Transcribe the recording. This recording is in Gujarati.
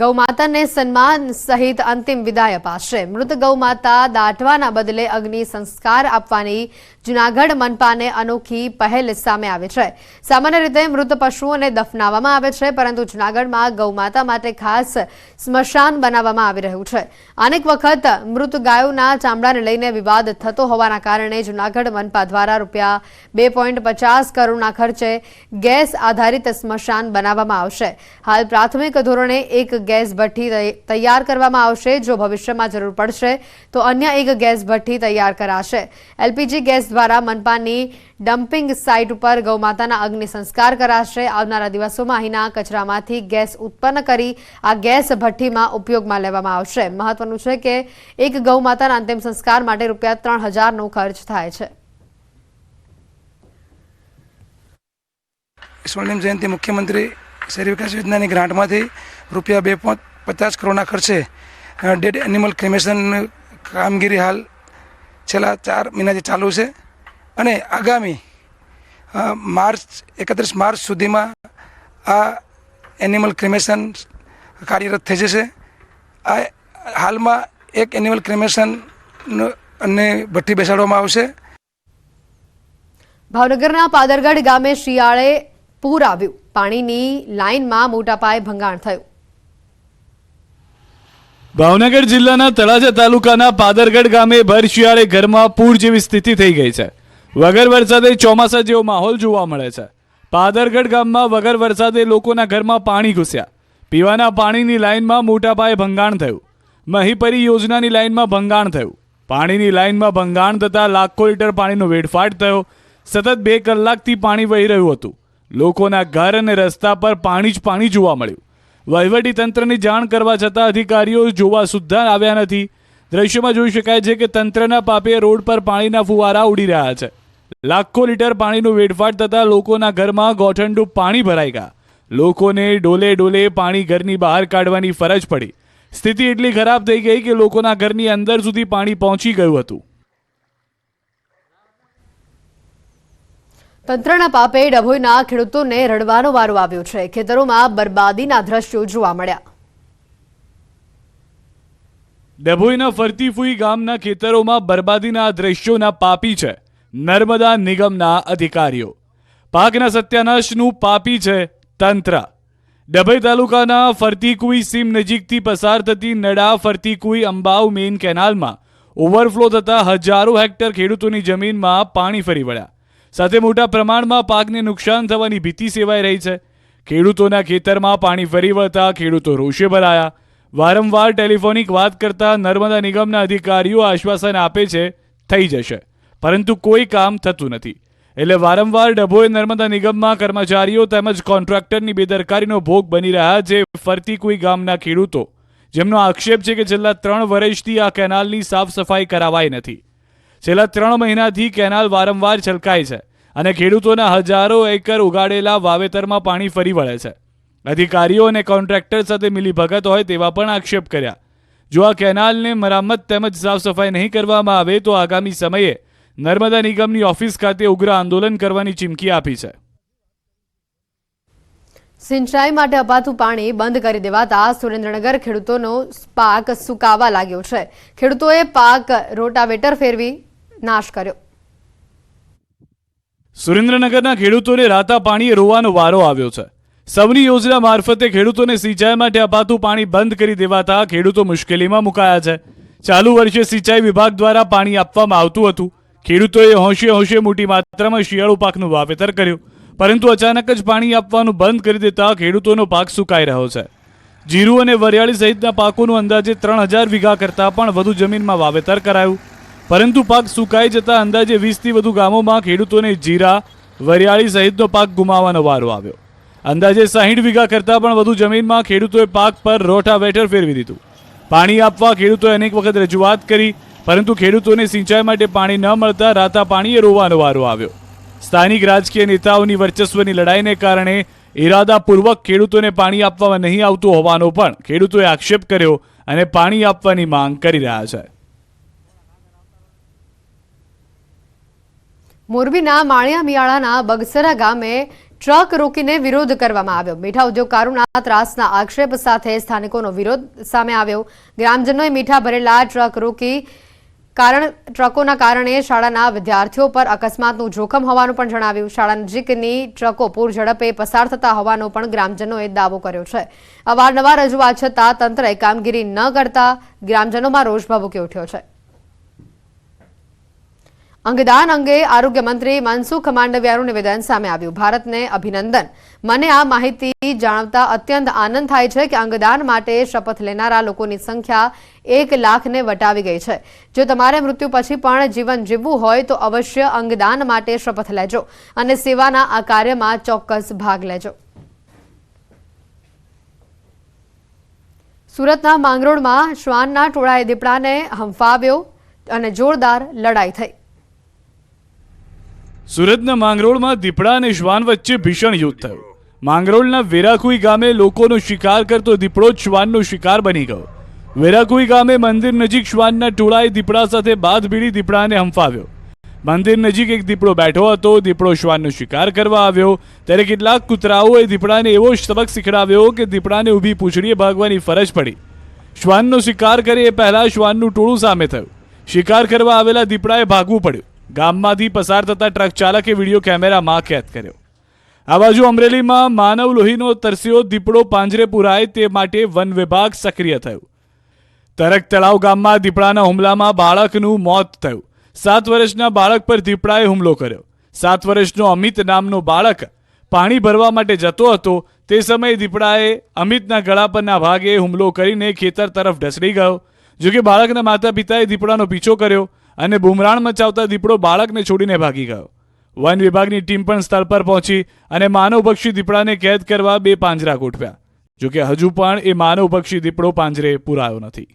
ગૌમાતાને સન્માન સહિત અંતિમ વિદાય અપાશે। મૃત ગૌમાતા દાટવાના બદલે અગ્નિ સંસ્કાર આપવાની જૂનાગઢ મનપાને અનોખી પહેલ સામે આવે છે। સામાન્ય રીતે મૃત પશુઓને દફનાવવામાં આવે છે, પરંતુ જૂનાગઢમાં ગૌમાતા માટે ખાસ સ્મશાન બનાવવામાં આવી રહ્યું છે। અનેક વખત મૃત ગાયોના ચામડાને લઈને વિવાદ થતો હોવાના કારણે જૂનાગઢ મનપા દ્વારા ₹2.50 કરોડના ખર્ચે ગેસ આધારિત સ્મશાન બનાવવામાં આવશે। હાલ પ્રાથમિક ધોરણે એક ગેસ ભઠ્ઠી તૈયાર કરવામાં આવશે। જો ભવિષ્યમાં જરૂર પડશે તો અન્ય એક ગેસ ભઠ્ઠી તૈયાર કરાશે। એલપીજી ગેસ દ્વારા મનપાની ડમ્પિંગ સાઇટ ઉપર ગૌમાતાના અગ્નિ સંસ્કાર કરાશે। આવનારા દિવસોમાં અહીંના કચરામાંથી ગેસ ઉત્પન્ન કરી આ ગેસ ભઠ્ઠીમાં ઉપયોગમાં લેવામાં આવશે। મહત્વનું છે કે એક ગૌમાતાના અંતિમ સંસ્કાર માટે ₹3000નો ખર્ચ થાય છે। સ્વર્ણિમ જયંતિ મુખ્યમંત્રી શહેરી વિકાસ યોજનાની ગ્રાન્ટમાંથી ₹2.50 કરોડના ખર્ચે ડેડ એનિમલ ક્રેમેશન કામગીરી હાલ છેલ્લા 4 મહિનાથી ચાલુ છે અને આગામી 31 માર્ચ સુધીમાં આ એનિમલ ક્રેમેશન કાર્યરત થઈ જશે। આ હાલમાં એક એનિમલ ક્રેમેશન અને ભઠ્ઠી બેસાડવામાં આવશે। ભાવનગરના પાદરગઢ ગામે શિયાળે પૂર આવ્યું। પાણીની લાઇનમાં મોટા પાયે ભંગાણ થયું। ભાવનગર જિલ્લાના તળાજા તાલુકાના પાદરગઢ ગામે ભર શિયાળે ઘરમાં પૂર જેવી સ્થિતિ થઈ ગઈ છે। વગર વરસાદે ચોમાસા જેવો માહોલ જોવા મળે છે। પાદરગઢ ગામમાં વગર વરસાદે લોકોના ઘરમાં પાણી ઘૂસ્યા। પીવાના પાણીની લાઇનમાં મોટા પાયે ભંગાણ થયું। મહીપરી યોજનાની લાઇનમાં ભંગાણ થયું। પાણીની લાઇનમાં ભંગાણ થતાં લાખો લીટર પાણીનો વેડફાટ થયો। સતત 2 કલાકથી પાણી વહી રહ્યું હતું। લોકોના ઘર અને રસ્તા પર પાણી જ પાણી જોવા મળ્યું। વહીવટી તંત્રની જાણ કરવા છતાં અધિકારીઓ જોવા સુદ્ધા આવ્યા નથી। દ્રશ્યમાં જોઈ શકાય છે કે તંત્રના પાપે રોડ પર પાણીના ફુવારા ઉડી રહ્યા છે। લાખો લીટર પાણીનો વેડફાટ થતાં લોકોના ઘરમાં ગોઠણડૂબ પાણી ભરાઈ ગયા। લોકોને ડોલે ડોલે પાણી ઘરની બહાર કાઢવાની ફરજ પડી। સ્થિતિ એટલી ખરાબ થઈ ગઈ કે લોકોના ઘરની અંદર સુધી પાણી પહોંચી ગયું હતું। તંત્રના પાપે ડભોઈના ખેડૂતોને રડવાનો વારો આવ્યો છે। ખેતરોમાં બરબાદીના દ્રશ્યો જોવા મળ્યા। ડભોઈના ફરતીફુઈ ગામના ખેતરોમાં બરબાદીના દ્રશ્યોના પાપી છે નર્મદા નિગમના અધિકારીઓ। પાકના સત્યાનાશનું પાપી છે તંત્ર। ડભોઈ તાલુકાના ફરતીકુઈ સીમ નજીકથી પસાર થતી નડા ફરતીકુઈ અંબાવ મેઇન કેનાલમાં ઓવરફ્લો થતા હજારો હેક્ટર ખેડૂતોની જમીનમાં પાણી ફરી વળ્યા। સાથે મોટા પ્રમાણમાં પાકને નુકસાન થવાની ભીતિ સેવાઈ રહી છે। ખેડૂતોના ખેતરમાં પાણી ફરી વળતા ખેડૂતો રોષે ભરાયા। વારંવાર ટેલિફોનિક વાત કરતા નર્મદા નિગમના અધિકારીઓ આશ્વાસન આપે છે થઈ જશે, પરંતુ કોઈ કામ થતું નથી। એટલે વારંવાર ડભોઈ નર્મદા નિગમમાં કર્મચારીઓ તેમજ કોન્ટ્રાક્ટરની બેદરકારીનો ભોગ બની રહ્યા છે ફરતીકુઈ ગામના ખેડૂતો, જેમનો આક્ષેપ છે કે છેલ્લા 3 વર્ષથી આ કેનાલની સાફ સફાઈ કરાવાઈ નથી। છેલ્લા 3 મહિનાથી કેનાલ વારંવાર છલકાય છે અને ખેડૂતોના હજારો એકર ઉગાડેલા વાવેતરમાં પાણી ફરી વળે છે। અધિકારીઓ અને કોન્ટ્રાક્ટર સાથે મિલીભગત હોય તેવા પણ આક્ષેપ કર્યા। જો આ કેનાલને મરામત તેમજ સાફ સફાઈ નહીં કરવામાં આવે તો આગામી સમયે નર્મદા નિગમની ઓફિસ ખાતે ઉગ્ર આંદોલન કરવાની ચીમકી આપી છે। સિંચાઈ માટે અપાતું પાણી બંધ કરી દેવાતા સુરેન્દ્રનગર ખેડૂતોનો પાક સુકાવા લાગ્યો છે। ખેડૂતોએ પાક રોટાવેટર ફેરવી નાશ કર્યો। સુરેન્દ્રનગરના ખેડૂતોને રાતા પાણીએ રોવાનો વારો આવ્યો છે। સૌની યોજના મારફતે ખેડૂતોને સિંચાઈ માટે અપાતું પાણી બંધ કરી દેવાતા ખેડૂતો મુશ્કેલીમાં મુકાયા છે। ચાલુ વર્ષે સિંચાઈ વિભાગ દ્વારા પાણી આપવામાં આવતું હતું। ખેડૂતોએ હોંશે હોંશે મોટી માત્રામાં શિયાળુ પાકનું વાવેતર કર્યું, પરંતુ અચાનક જ પાણી આપવાનું બંધ કરી દેતા ખેડૂતોનો પાક સુકાઈ રહ્યો છે। જીરું અને વરિયાળી સહિતના પાકોનું અંદાજે 3000 વીઘા કરતાં પણ વધુ જમીનમાં વાવેતર કરાયું, પરંતુ પાક સુકાઈ જતા અંદાજે 20થી વધુ ગામોમાં ખેડૂતોને જીરા, વરિયાળી સહિતનો પાક ગુમાવવાનો વારો આવ્યો। અંદાજે 60 વીઘા કરતાં પણ વધુ જમીનમાં ખેડૂતોએ પાક પર રોટાવેટર ફેરવી દીધું। પાણી આપવા ખેડૂતોએ અનેક વખત રજૂઆત કરી, પરંતુ ખેડૂતોને સિંચાઈ માટે પાણી ન મળતા રાતા પાણીએ રોવાનો વારો આવ્યો। સ્થાનિક રાજકીય નેતાઓની વર્ચસ્વની લડાઈને કારણે ઇરાદાપૂર્વક ખેડૂતોને પાણી આપવામાં નહીં આવતું હોવાનો પણ ખેડૂતોએ આક્ષેપ કર્યો અને પાણી આપવાની માંગ કરી રહ્યા છે। મોરબીના માળિયા મિયાળાના બગસરા ગામે ટ્રક રોકીને વિરોધ કરવામાં આવ્યો. મીઠા ઉદ્યોગકારોના ત્રાસના આક્ષેપ સાથે સ્થાનિકોનો વિરોધ સામે આવ્યો. ગ્રામજનોએ મીઠા ભરેલા ટ્રક રોકી ટ્રકોના કારણે શાળાના વિદ્યાર્થીઓ પર અકસ્માતનું જોખમ હોવાનું પણ જણાવ્યું. શાળા નજીકની ટ્રકો પૂર ઝડપે પસાર થતા હોવાનો પણ ગ્રામજનોએ દાવો કર્યો છે. અવારનવાર રજૂઆત છતાં તંત્રએ કામગીરી ન કરતા ગ્રામજનોમાં રોષ ભભૂકી ઉઠ્યો છે. અંગદાન અંગે આરોગ્ય મંત્રી મનસુખ માંડવિયાનું નિવેદન સામે આવ્યું. ભારતને અભિનંદન. મને આ માહિતી જાણતા અત્યંત આનંદ થાય છે કે અંગદાન માટે શપથ લેનારા લોકોની સંખ્યા 1 લાખને વટાવી ગઈ છે. જો તમારે મૃત્યુ પછી પણ જીવન જીવવું હોય તો અવશ્ય અંગદાન માટે શપથ લેજો અને સેવાના આ કાર્યમાં ચોક્કસ ભાગ લેજો. સુરતના માંગરોળમાં શ્વાનના ટોળાએ દીપડાને હંફાવ્યો અને જોરદાર લડાઈ થઈ. સુરતના માંગરોળમાં દીપડા અને શ્વાન વચ્ચે ભીષણ યુદ્ધ થયું. માંગરોળના વેરાકુઈ ગામે લોકોનો શિકાર કરતો દીપડો જ શ્વાનનો શિકાર બની ગયો. વેરાકુઈ ગામે મંદિર નજીક શ્વાનના ટોળાએ દીપડા સાથે બાદ ભીડી દીપડાને હંફાવ્યો. મંદિર નજીક એક દીપડો બેઠો હતો. દીપડો શ્વાનનો શિકાર કરવા આવ્યો ત્યારે કેટલાક કૂતરાઓએ દીપડાને એવો સબક શીખડાવ્યો કે દીપડાને ઊભી પૂંછડીએ ભાગવાની ફરજ પડી. શ્વાનનો શિકાર કરે એ પહેલા શ્વાનનું ટોળું સામે થયું. શિકાર કરવા આવેલા દીપડાએ ભાગવું પડ્યું. ગામમાંથી પસાર થતા ટ્રક ચાલકે વિડીયો કેમેરામાં કેદ કર્યો. આ બાજુ અમરેલીમાં માનવ લોહીનો તરસ્યો દીપડો પાંજરે પુરાય તે માટે વન વિભાગ સક્રિય થયું. તરક તળાવ ગામમાં દીપડાના હુમલામાં બાળકનું મોત થયું. 7 વર્ષના બાળક પર દીપડાએ હુમલો કર્યો. 7 વર્ષનો અમિત નામનો બાળક પાણી ભરવા માટે જતો હતો. તે સમયે દીપડાએ અમિતના ગળા પરના ભાગે હુમલો કરીને ખેતર તરફ ઢસડી ગયો. જોકે બાળકના માતા પિતાએ દીપડાનો પીછો કર્યો અને બુમરાણ મચાવતા દીપડો બાળકને છોડીને ભાગી ગયો. વન વિભાગની ટીમ પણ સ્થળ પર પહોંચી અને માનવભક્ષી દીપડાને કેદ કરવા 2 પાંજરા ગોઠવ્યા. જોકે હજુ પણ એ માનવભક્ષી દીપડો પાંજરે પુરાયો નથી.